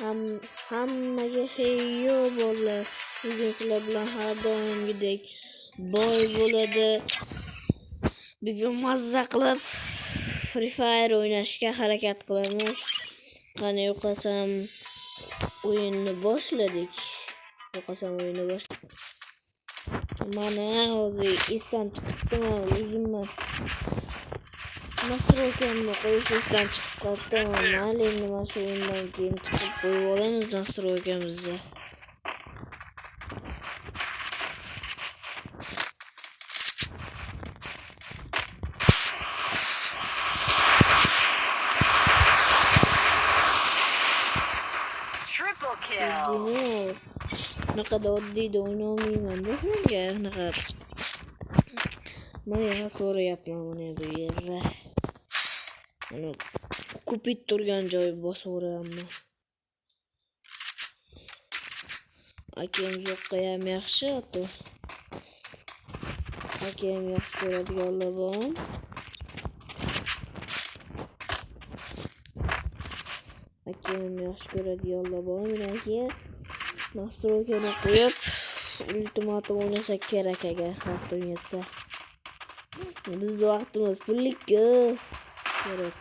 Hammaga heyo bolalar. Bugun sizlar bilan har doimgidek boy bo'ladi. Bugun mazza qilib Free Fire o'ynashga harakat qilamiz. Qani yo'qasam o'yinni boshladik. Mana hozir esdan chiqibdi, o'zimni nastroykamni qo'yish esdan chiqib qoldi. Mayli, endi mana shu o'yindan keyin chiqib qo'yib olamiz nastroykamizni. Triple kill. Naqad oddiyda o'ynamayman. Boshqa naqad. Mana so'rayapman buni bu yerda. Mana kupit turgan joy bosaveramman. Akam yo'qqa ham yaxshi oto. Akam yaxshi ko'radiganlar bor. Akam yaxshi ko'radiganlar bor. Menga nastroykani qo'yib ultimatum o'ynasak kerak agar vaqtim yetsa. Bizning vaqtimiz pullik-ku. Kerak.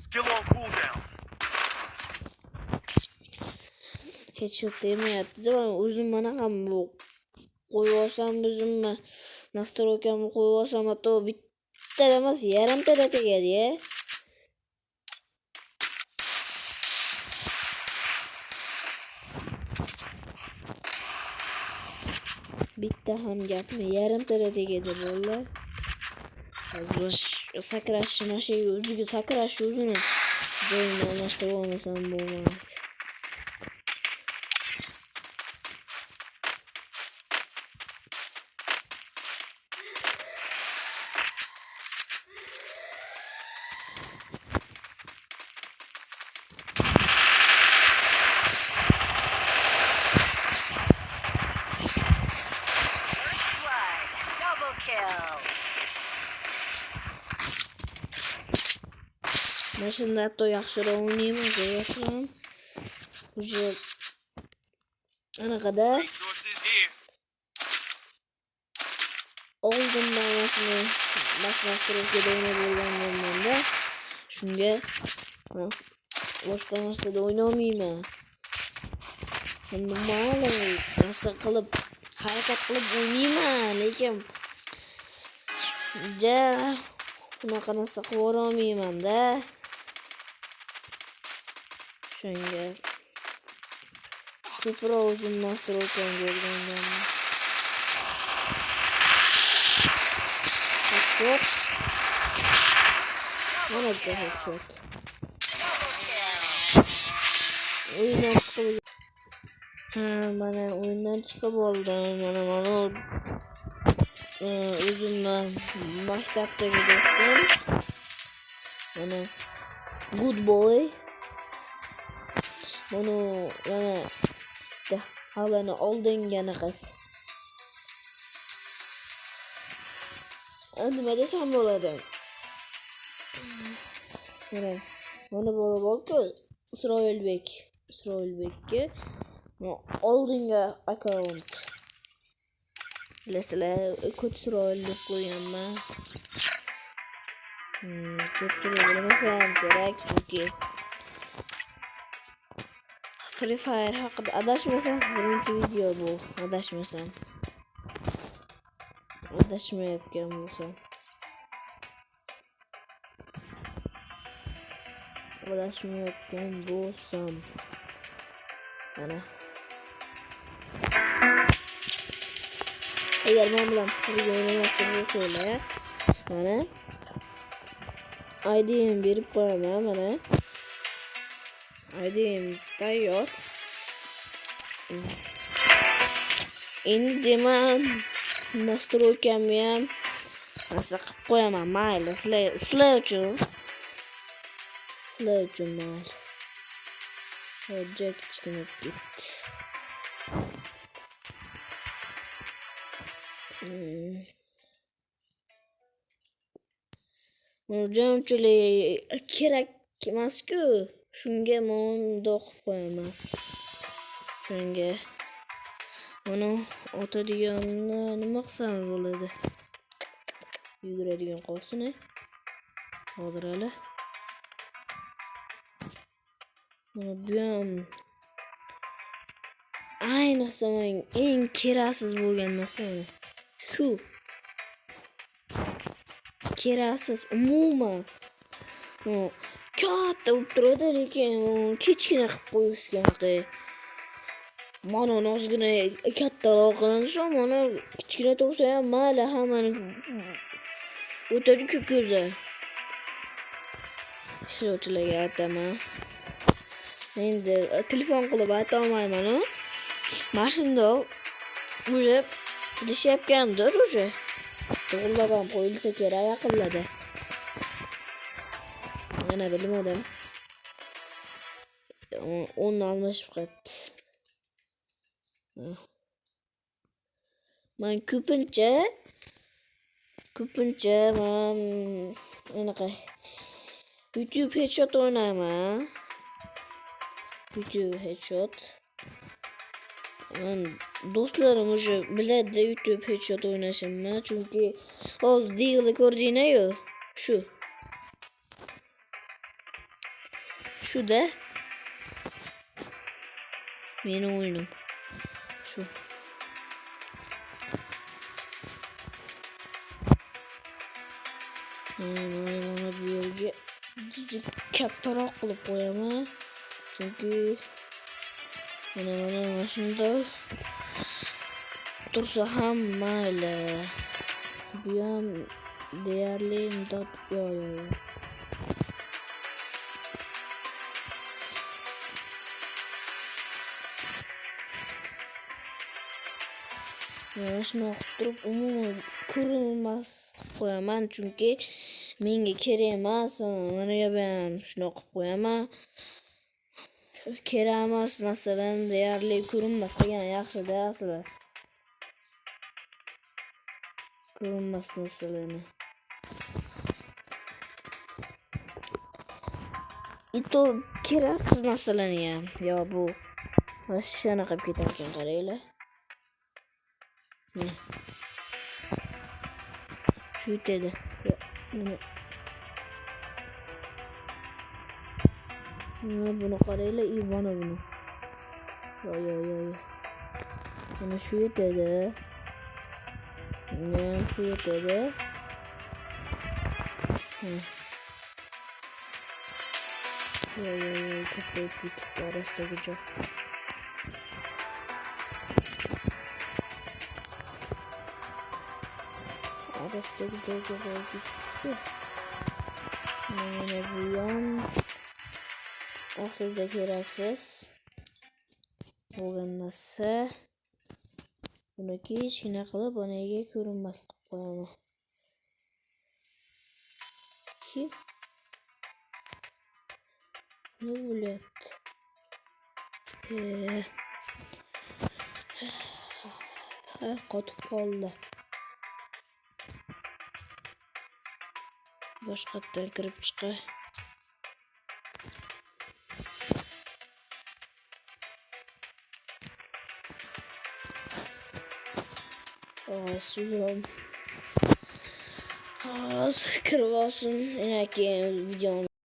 Skill on cooldown. Headshot demayapti. O'zim mana ham bu qo'yib o'zimni nastroykamni qo'yib olsam, to bitta emas, yarimtada tegadi. Bitta ham gapmi, yarimtada tegadi bolalar. Hozir sakrash mashinaga o'ziga sakrash o'zini joyini almashtirib olmasam bo'lmaydi. Mashina to yaxshiroq o'ynayman, qo'yasam. Уже anaqada oldindan mashinastirga o'ynab bo'lganimda shunga boshqa narsada o'ynamayman. Endi ma'lum narsa qilib harakat qilib o'ynayman, lekin bunaqa narsa qilib olmayman-da. Shunga ko'proq o'zim nastroykam ko'rganman. Headshot. Mana bu headshot. O'yindan chiqib mana o'yindan chiqib oldim. Mana o'zimni maktabdagi do'stim. Mana good boy. Bunu yana halini oldingani qiz. Nima desam bo'ladi? Mana bo'lib-ku Isroilbekka oldinga akkaunt. Bilasizlar, ko'p Isroil deb qo'yganman. Ko'pchilik bilmasam kerak, chunki Free Fire haqida adashmasam birinchi video bu. Adashmayotgan bo'lsam. Mana. Agar men bilan birga o'ynayotgan bo'lsanglar, mana ID'ni berib qo'yaman, mana. ID'm tayyor. Endi men nastroykamni ham narsa qilib qo'yaman, mayli. Sizlar uchun mayli. Hojja kichkina ketdi. Unchalik kerak emas-ku. Shunga munda o'qib qo'yaman. Shunga mana otadiganni nima qilsam bo'ladi? Yuguradigan qolsin. Hozir hali. Mana bu ham ayniqsa men eng keraksiz bo'lgan narsa shu. Keraksiz umuman. Katta bo'lib turadi, lekin kichkina qilib qo'yishgan. Mana ozgina kattaroq qilinishi, mana kichkina tursa ham mayli, hammani o'tadi-ku ko'zi. Ishlovchilarga aytaman. Endi telefon qilib aytolmayman. Mashinada уже ishlayotgandir уже. To'g'rilab ham qo'yilsa kerak yaqinlarda. Mana bilmadim. O'rni almashib qolibdi. Men ko'pincha men anaqa YouTube headshot o'ynayman. YouTube headshot. Men do'stlarim уже biladi YouTube headshot o'ynashimni, chunki hozir Deag'ni ko'rdinglar-ku. Shu-da. Meni o'yinim. Shu. Mana bu yerga kattaroq qilib qo'yaman. Chunki mana shunda tursa ham mayli. Bu ham deyarli imdod yo'q. Mana shuni turib umuman ko'rinmas qilib qo'yaman, chunki menga kerak emas. Mana ham shuni qilib qo'yaman. Kerak emas narsalarni deyarli ko'rinmas qilgan yaxshi-da aslida. Ko'rinmas narsalarni. Ito keraksiz narsalarni ham. Yo bu mashina qilib ketar ekan, qaranglar. Shu yerda. Buni qaranglar, mana buni. Yo. Mana shu yerda. Mana shu yerda. Yo, kattayib ketibdi orasidagi joy. Orasidagi joyga qo'yib ketibdi. Mana bu ham aslida keraksiz bo'lgan narsa. Buni kichkina qilib onaga ko'rinmas qilib qo'yaman. Ne bo'lyapti? Qotib qoldi. Boshqatdan kirib chiqay. Suzum. Kirib olsin. Yana keyin videomiz